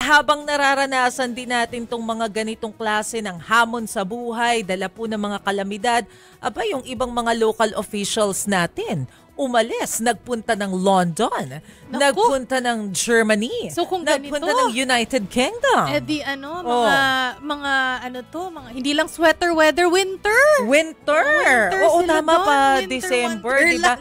habang nararanasan din natin tong mga ganitong klase ng hamon sa buhay, dala po ng mga kalamidad, yung ibang mga local officials natin umalis, nagpunta ng London, nagpunta ng Germany, so kung nagpunta ganito, ng United Kingdom. Mga hindi lang sweater weather, winter. Oo, tama pa, December, diba?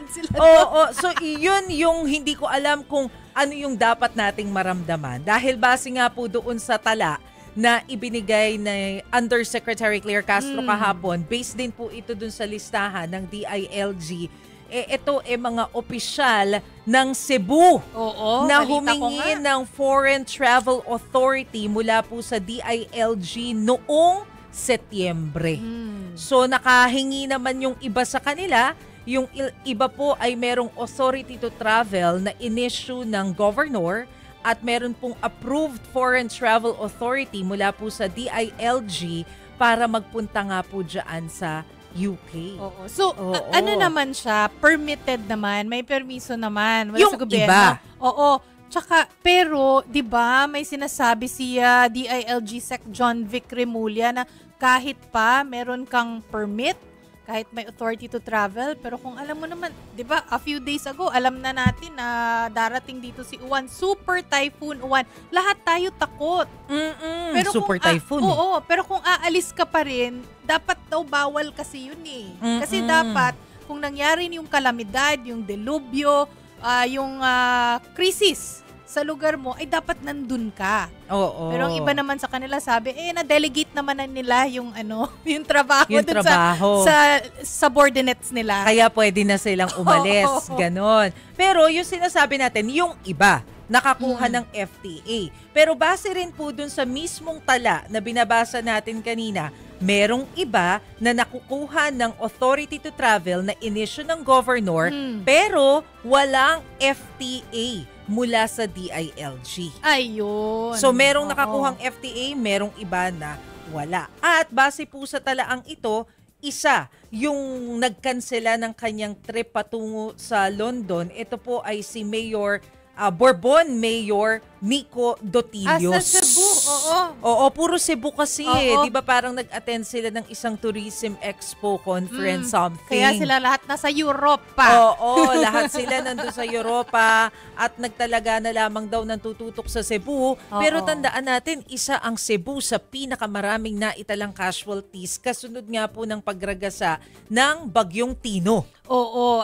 So yun yung hindi ko alam kung ano yung dapat nating maramdaman. Dahil base nga po doon sa tala na ibinigay na Undersecretary Claire Castro kahapon, based din po ito doon sa listahan ng DILG, ito mga opisyal ng Cebu na humingi ng Foreign Travel Authority mula po sa DILG noong Setyembre. So nakahingi naman yung iba sa kanila, yung iba po ay merong authority to travel na in-issue ng governor at meron pong approved Foreign Travel Authority mula po sa DILG para magpunta nga po dyan sa UK. So, ano naman siya? Permitted naman. May permiso naman. Wala yung sa gobyerno. Iba. Tsaka, pero, di ba, may sinasabi siya, DILG Sec John Vic Remulla na kahit pa meron kang permit, kahit may authority to travel, pero kung alam mo naman, di ba, a few days ago, alam na natin na darating dito si Uwan, Super Typhoon Uwan. Lahat tayo takot. Pero Super Typhoon. Pero kung aalis ka pa rin, dapat daw bawal kasi yun eh. Kasi dapat, kung nangyari yung kalamidad, yung delubyo, yung krisis sa lugar mo, ay dapat nandun ka. Pero ang iba naman sa kanila sabi, na-delegate naman na nila yung yung trabaho dun sa subordinates nila. Kaya pwede na silang umalis, ganon. Pero yung sinasabi natin, yung iba, nakakuha ng FTA. Pero base rin po dun sa mismong tala na binabasa natin kanina, merong iba na nakukuha ng authority to travel na in-issue ng governor, pero walang FTA mula sa DILG. Ayun. So merong nakakuhang FTA, merong iba na wala. At base po sa talaang ito, isa yung nagkansela ng kanyang trip patungo sa London. Ito po ay si Mayor Bourbon Mayor Nico Dotillos. Sa Cebu, puro Cebu kasi di ba parang nag-attend sila ng isang tourism expo conference something. Kaya sila lahat nasa Europa. Lahat sila nandun sa Europa at nagtalaga na lamang daw ng tututok sa Cebu. Pero tandaan natin, isa ang Cebu sa pinakamaraming naitalang casualties kasunod nga po ng pagragasa ng Bagyong Tino.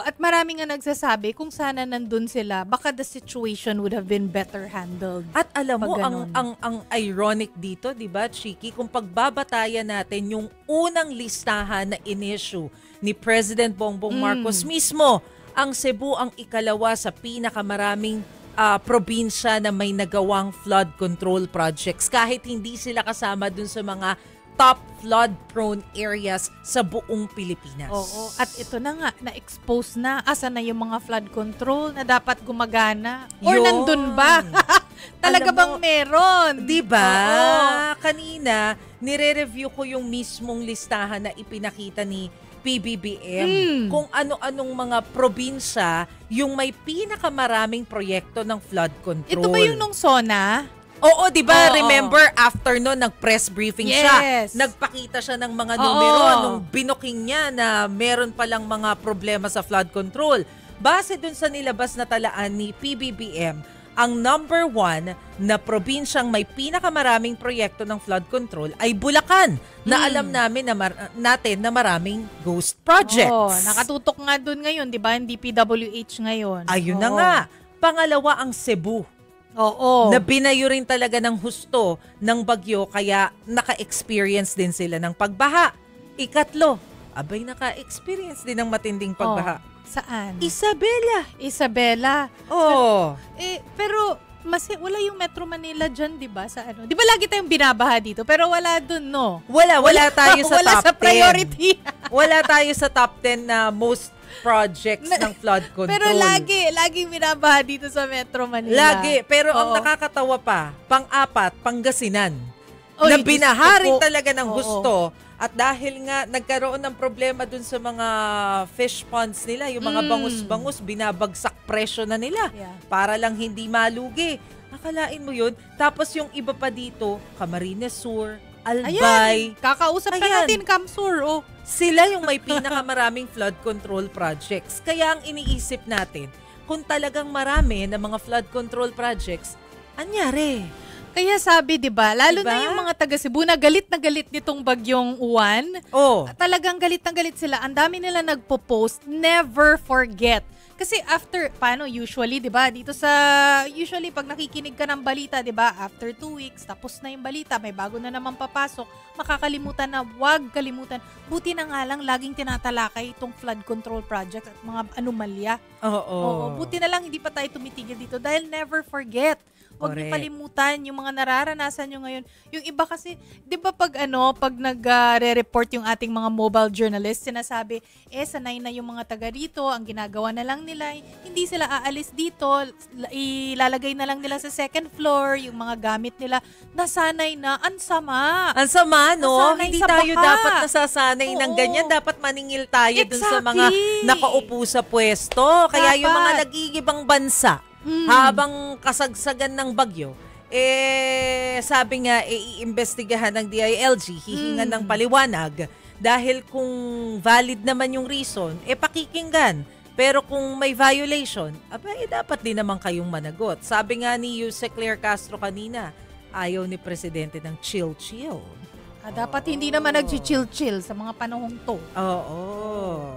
At marami nga nagsasabi kung sana nandun sila, baka the situation would have been better handled. At alam mo, ang ironic dito, di ba, Chiki, kung pagbabatayan natin yung unang listahan na in-issue ni President Bongbong Marcos mismo, ang Cebu ang ikalawa sa pinakamaraming probinsya na may nagawang flood control projects kahit hindi sila kasama dun sa mga top flood-prone areas sa buong Pilipinas. At ito na nga, na-expose na. Asa na yung mga flood control na dapat gumagana? Or nandun ba? Talaga bang meron? Diba? Kanina, nire-review ko yung mismong listahan na ipinakita ni PBBM kung ano-anong mga probinsya yung may pinakamaraming proyekto ng flood control. Ito ba yung nung SONA? Di ba? Remember, after nun, nag-press briefing siya. Nagpakita siya ng mga numero nung binuking niya na meron palang mga problema sa flood control. Base dun sa nilabas na talaan ni PBBM, ang number 1 na probinsyang may pinakamaraming proyekto ng flood control ay Bulacan, na alam namin natin na maraming ghost projects. Nakatutok nga dun ngayon, di ba? Hindi PWH ngayon. Ayun na nga. Pangalawa, ang Cebu. Na binayo rin talaga ng husto ng bagyo kaya naka-experience din sila ng pagbaha. Ikatlo, naka-experience din ng matinding pagbaha. Saan? Isabela. Pero wala yung Metro Manila dyan, di ba? Di ba lagi tayong binabaha dito? Pero wala dun, no? Wala tayo sa wala top 10. Wala sa priority. Wala tayo sa top 10 na most projects ng flood control. Pero laging binabaha dito sa Metro Manila. Lagi. Pero ang nakakatawa pa, pang-apat, Pangasinan. Na binaha rin talaga ng gusto. At dahil nga nagkaroon ng problema dun sa mga fish ponds nila, yung mga bangus-bangus, binabagsak presyo na nila para lang hindi malugi. Akalain mo yun? Tapos yung iba pa dito, Camarines Sur, Albay. Ayan, kakausap na Ayan. natin, Kamsur. Oh. Sila yung may pinakamaraming flood control projects. Kaya ang iniisip natin, kung talagang marami na mga flood control projects, anyari? Kaya sabi, 'di ba, lalo Diba? na yung mga taga Cebu na galit nitong bagyong Uwan. Oh, Talagang galit na galit sila. Ang dami nila nagpo-post, never forget. Kasi after, paano usually, 'di ba? Usually pag nakikinig ka ng balita, 'di ba? After 2 weeks, tapos na yung balita, may bago na naman papasok, makakalimutan na, wag kalimutan. Buti na nga lang laging tinatalakay itong flood control project at mga anomalya. Oo, buti na lang hindi pa tayo tumitigil dito dahil never forget. Huwag niyo Correct. kalimutan yung mga nararanasan nyo ngayon. Yung iba kasi, di ba pag nag-re-report yung ating mga mobile journalists, sinasabi, sanay na yung mga taga rito, ang ginagawa na lang nila, hindi sila aalis dito, ilalagay na lang nila sa second floor, yung mga gamit nila, nasanay na, ang sama. ang sama, no? Nasanay Hindi sa tayo baha. dapat nasasanay ng Oo. ganyan. Dapat maningil tayo dun sa Exactly. mga nakaupo sa pwesto. Kaya yung mga Dapat. nagigibang bansa, habang kasagsagan ng bagyo, sabi nga, iimbestigahan ng DILG, hihingan ng paliwanag, dahil kung valid naman yung reason, pakikinggan. Pero kung may violation, dapat din naman kayong managot. Sabi nga ni Yuse Claire Castro kanina, ayaw ni Presidente ng chill-chill. Dapat hindi naman nag-chill-chill sa mga panahong to. Oo.